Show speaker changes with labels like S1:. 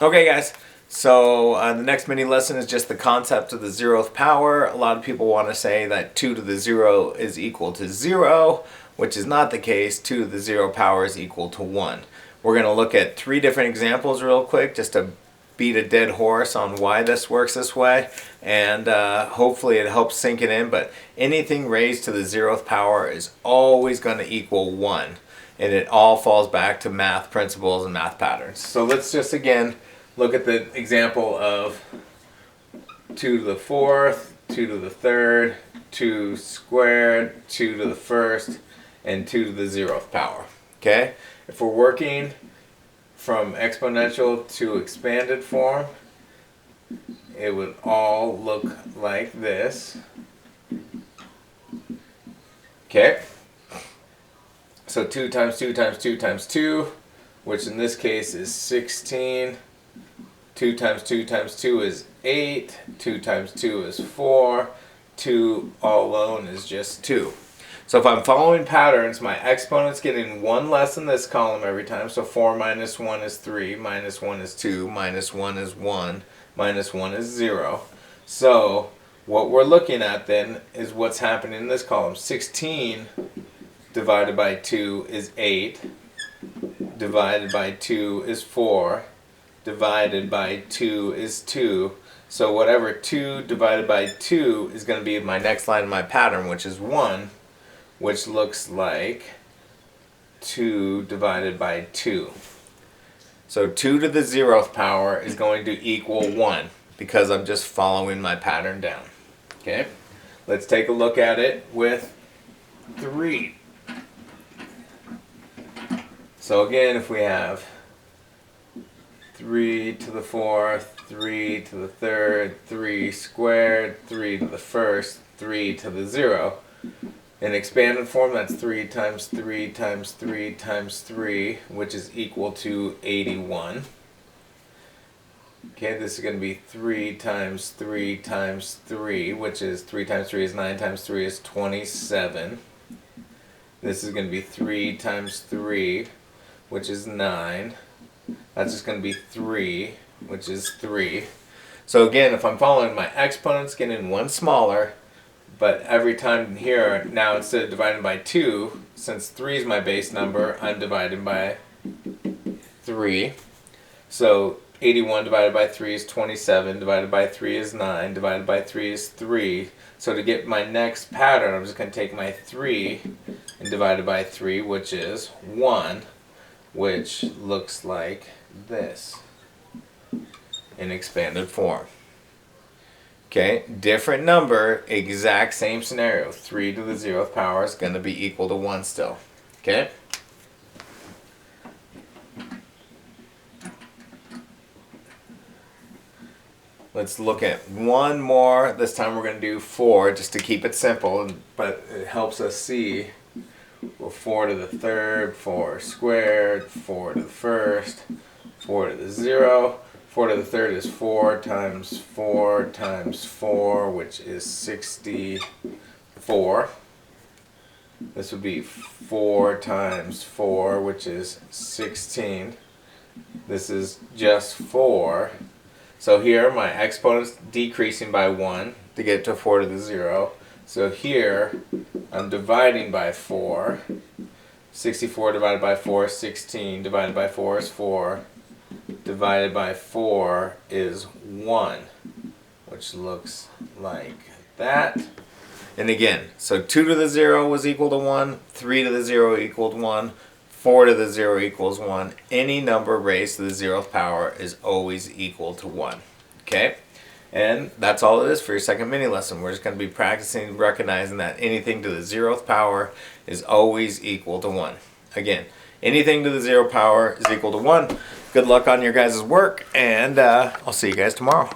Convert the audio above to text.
S1: Okay guys, so the next mini lesson is just the concept of the zeroth power. A lot of people want to say that 2 to the 0 is equal to 0, which is not the case. 2 to the 0 power is equal to 1. We're going to look at 3 different examples real quick just to beat a dead horse on why this works this way, and hopefully it helps sink it in. But anything raised to the zeroth power is always going to equal 1, and it all falls back to math principles and math patterns. So let's just again look at the example of 2 to the 4th, 2 to the 3rd, 2 squared, 2 to the 1st, and 2 to the 0th power. Okay? If we're working from exponential to expanded form, it would all look like this. Okay? So 2 times 2 times 2 times 2, which in this case is 16. 2 times 2 times 2 is 8. 2 times 2 is 4. 2 all alone is just 2. So if I'm following patterns, my exponent's getting 1 less in this column every time. So 4 minus 1 is 3, minus 1 is 2, minus 1 is 1, minus 1 is 0. So what we're looking at then is what's happening in this column. 16 divided by 2 is 8. Divided by 2 is 4. Divided by 2 is 2. So whatever 2 divided by 2 is going to be my next line in my pattern, which is 1, which looks like 2 divided by 2. So 2 to the 0th power is going to equal 1 because I'm just following my pattern down. Okay? Let's take a look at it with 3. So again, if we have 3 to the 4th, 3 to the 3rd, 3 squared, 3 to the 1st, 3 to the 0. In expanded form, that's 3 times 3 times 3 times 3, which is equal to 81. Okay, this is going to be 3 times 3 times 3, which is 3 times 3 is 9 times 3 is 27. This is going to be 3 times 3, which is 9. That's just going to be 3, which is 3. So again, if I'm following, my exponent's getting 1 smaller, but every time here, now instead of dividing by 2, since 3 is my base number, I'm dividing by 3. So 81 divided by 3 is 27, divided by 3 is 9, divided by 3 is 3. So to get my next pattern, I'm just going to take my 3 and divide it by 3, which is 1, which looks like this in expanded form. Okay, different number, exact same scenario. 3 to the 0th power is going to be equal to 1 still. Okay? Let's look at one more. This time we're going to do 4 just to keep it simple, but it helps us see. Well, 4 to the 3rd, 4 squared, 4 to the 1st, 4 to the 0. 4 to the 3rd is 4 times 4 times 4, which is 64. This would be 4 times 4, which is 16. This is just 4. So here my exponent's decreasing by 1 to get to 4 to the 0. So here I'm dividing by 4. 64 divided by 4 is 16. Divided by 4 is 4. Divided by 4 is 1, which looks like that. And again, so 2 to the 0 was equal to 1, 3 to the 0 equaled 1, 4 to the 0 equals 1. Any number raised to the 0th power is always equal to 1. Okay? And that's all it is for your second mini lesson. We're just going to be practicing recognizing that anything to the 0th power is always equal to 1. Again, anything to the 0 power is equal to 1. Good luck on your guys' work, and I'll see you guys tomorrow.